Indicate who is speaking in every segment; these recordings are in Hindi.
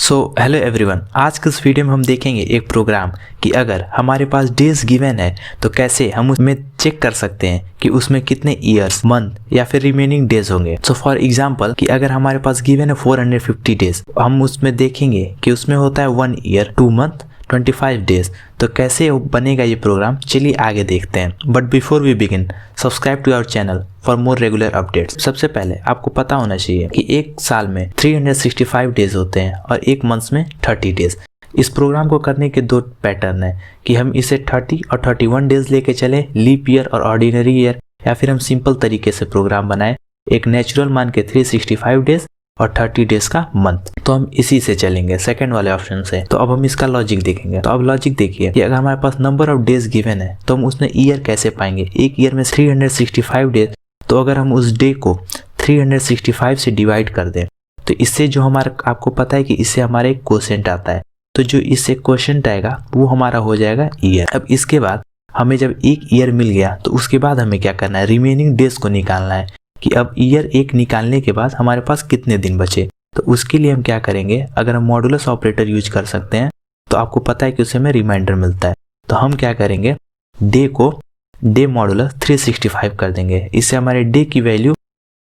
Speaker 1: सो हेलो एवरीवन, आज के इस वीडियो में हम देखेंगे एक प्रोग्राम कि अगर हमारे पास डेज गिवन है तो कैसे हम उसमें चेक कर सकते हैं कि उसमें कितने ईयर्स, मंथ या फिर रिमेनिंग डेज होंगे। सो फॉर एग्जांपल कि अगर हमारे पास गिवन है 450 डेज, हम उसमें देखेंगे कि उसमें होता है 1 ईयर, 2 मंथ, 25 डेज। तो कैसे बनेगा ये प्रोग्राम, चलिए आगे देखते हैं। But before we begin, subscribe to our channel for more regular updates. सबसे पहले आपको पता होना चाहिए कि एक साल में 365 डेज होते हैं और एक मंथ में 30 डेज। इस प्रोग्राम को करने के दो पैटर्न है कि हम इसे 30 और 31 डेज लेके चले, लीप ईयर और ऑर्डिनरी ईयर, या फिर हम सिंपल तरीके से प्रोग्राम बनाए, एक नेचुरल मान के 365 डेज और 30 डेज का मंथ। तो हम इसी से चलेंगे, सेकंड वाले ऑप्शन से। तो अब हम इसका लॉजिक देखेंगे। तो अब लॉजिक देखिए कि अगर हमारे पास नंबर ऑफ डेज गिवन है तो हम उसमें ईयर कैसे पाएंगे। एक ईयर में 365 डेज, तो अगर हम उस डे को 365 से डिवाइड कर दें तो इससे जो हमारा, आपको पता है कि इससे हमारा एक क्वोशिएंट आता है, तो जो इससे क्वोशिएंट आएगा वो हमारा हो जाएगा ईयर। अब इसके बाद हमें जब एक ईयर मिल गया तो उसके बाद हमें क्या करना है, रिमेनिंग डेज को निकालना है कि अब ईयर एक निकालने के बाद हमारे पास कितने दिन बचे। तो उसके लिए हम क्या करेंगे, अगर हम मॉडुलस ऑपरेटर यूज कर सकते हैं तो आपको पता है कि उससे हमें रिमाइंडर मिलता है। तो हम क्या करेंगे, डे को डे मॉडुलस 365 कर देंगे। इससे हमारे डे की वैल्यू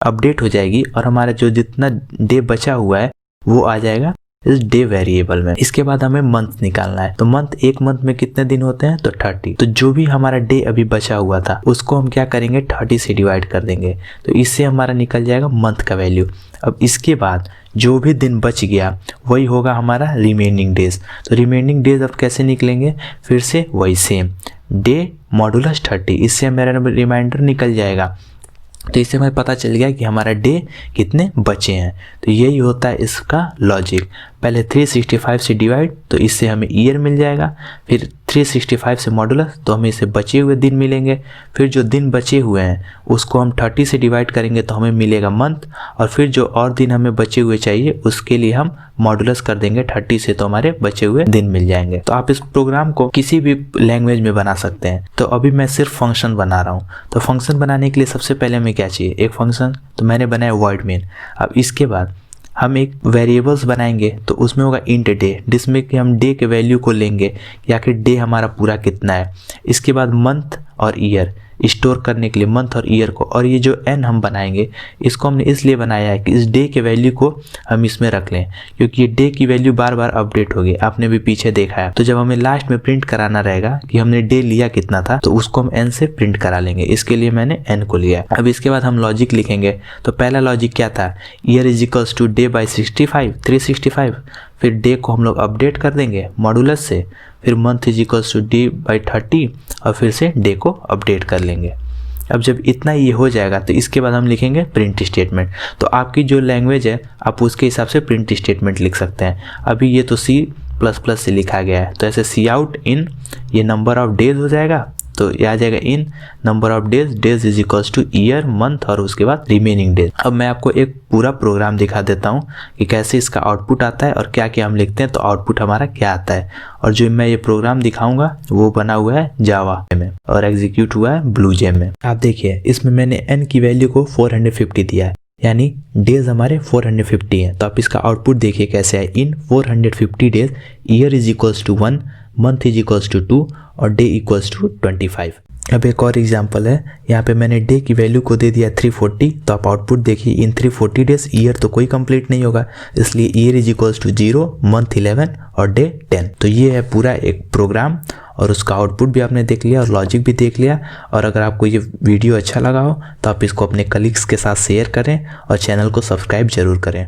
Speaker 1: अपडेट हो जाएगी और हमारा जो जितना डे बचा हुआ है वो आ जाएगा इस डे वेरिएबल में। इसके बाद हमें मंथ निकालना है। तो मंथ, एक मंथ में कितने दिन होते हैं, तो 30। तो जो भी हमारा डे अभी बचा हुआ था उसको हम क्या करेंगे, 30 से डिवाइड कर देंगे। तो इससे हमारा निकल जाएगा मंथ का वैल्यू। अब इसके बाद जो भी दिन बच गया वही होगा हमारा रिमेनिंग डेज। तो रिमेनिंग डेज अब कैसे निकलेंगे, फिर से वही सेम, डे मॉडुलस 30, इससे मेरा रिमाइंडर निकल जाएगा। तो इससे हमें पता चल गया कि हमारा डे कितने बचे हैं। तो यही होता है इसका लॉजिक। पहले 365 से डिवाइड, तो इससे हमें ईयर मिल जाएगा, फिर 365 से मॉडुलस, तो हमें इससे बचे हुए दिन मिलेंगे, फिर जो दिन बचे हुए हैं उसको हम 30 से डिवाइड करेंगे तो हमें मिलेगा मंथ, और फिर जो और दिन हमें बचे हुए चाहिए उसके लिए हम मॉडुलस कर देंगे 30 से, तो हमारे बचे हुए दिन मिल जाएंगे। तो आप इस प्रोग्राम को किसी भी लैंग्वेज में बना सकते हैं। तो अभी मैं सिर्फ फंक्शन बना रहा हूँ। तो फंक्शन बनाने के लिए सबसे पहले हमें क्या चाहिए, एक फंक्शन। तो मैंने बनाया void main। अब इसके बाद हम एक वेरिएबल्स बनाएंगे, तो उसमें होगा इंट डे, जिसमें कि हम डे के वैल्यू को लेंगे कि आखिर डे हमारा पूरा कितना है। इसके बाद मंथ और ईयर स्टोर करने के लिए मंथ और ईयर को, और ये जो n हम बनाएंगे इसको हमने इसलिए बनाया है कि इस डे के वैल्यू को हम इसमें रख लें, क्योंकि ये डे की वैल्यू बार बार अपडेट होगी, आपने भी पीछे देखा है। तो जब हमें लास्ट में प्रिंट कराना रहेगा कि हमने डे लिया कितना था, तो उसको हम n से प्रिंट करा लेंगे। इसके लिए मैंने n को लिया। अब इसके बाद हम लॉजिक लिखेंगे। तो पहला लॉजिक क्या था, year is equals to day by 365। फिर डे को हम लोग अपडेट कर देंगे मॉडुलस से, फिर month is equals to day by 30, और फिर से डे को अपडेट कर लेंगे। अब जब इतना ये हो जाएगा तो इसके बाद हम लिखेंगे प्रिंट स्टेटमेंट। तो आपकी जो लैंग्वेज है आप उसके हिसाब से प्रिंट स्टेटमेंट लिख सकते हैं। अभी ये तो C++ से लिखा गया है, तो ऐसे सी आउट इन, ये नंबर ऑफ डेज हो जाएगा, तो ये आ जाएगा in number of days, days is equals to year, month, और उसके बाद रिमेनिंग डेज। अब मैं आपको एक पूरा प्रोग्राम दिखा देता हूँ कि कैसे इसका आउटपुट आता है और क्या क्या हम लिखते हैं तो आउटपुट हमारा क्या आता है। और जो मैं ये प्रोग्राम दिखाऊंगा वो बना हुआ है जावा में और एग्जीक्यूट हुआ है ब्लूजेम में। आप देखिए इसमें मैंने n की वैल्यू को 450 दिया है, यानी डेज हमारे 450 हैं। तो आप इसका आउटपुट देखिए कैसे है, in 450 days year is equals to 1, month is equals to 2 और डे इक्वल्स टू 25। अब एक और एग्जांपल है, यहाँ पे मैंने डे की वैल्यू को दे दिया 340। तो आप आउटपुट देखिए, इन 340 डेज ईयर तो कोई कंप्लीट नहीं होगा, इसलिए year is equals to 0, month 11 और डे 10। तो ये है पूरा एक प्रोग्राम, और उसका आउटपुट भी आपने देख लिया और लॉजिक भी देख लिया। और अगर आपको ये वीडियो अच्छा लगा हो तो आप इसको अपने कलीग्स के साथ शेयर करें और चैनल को सब्सक्राइब जरूर करें।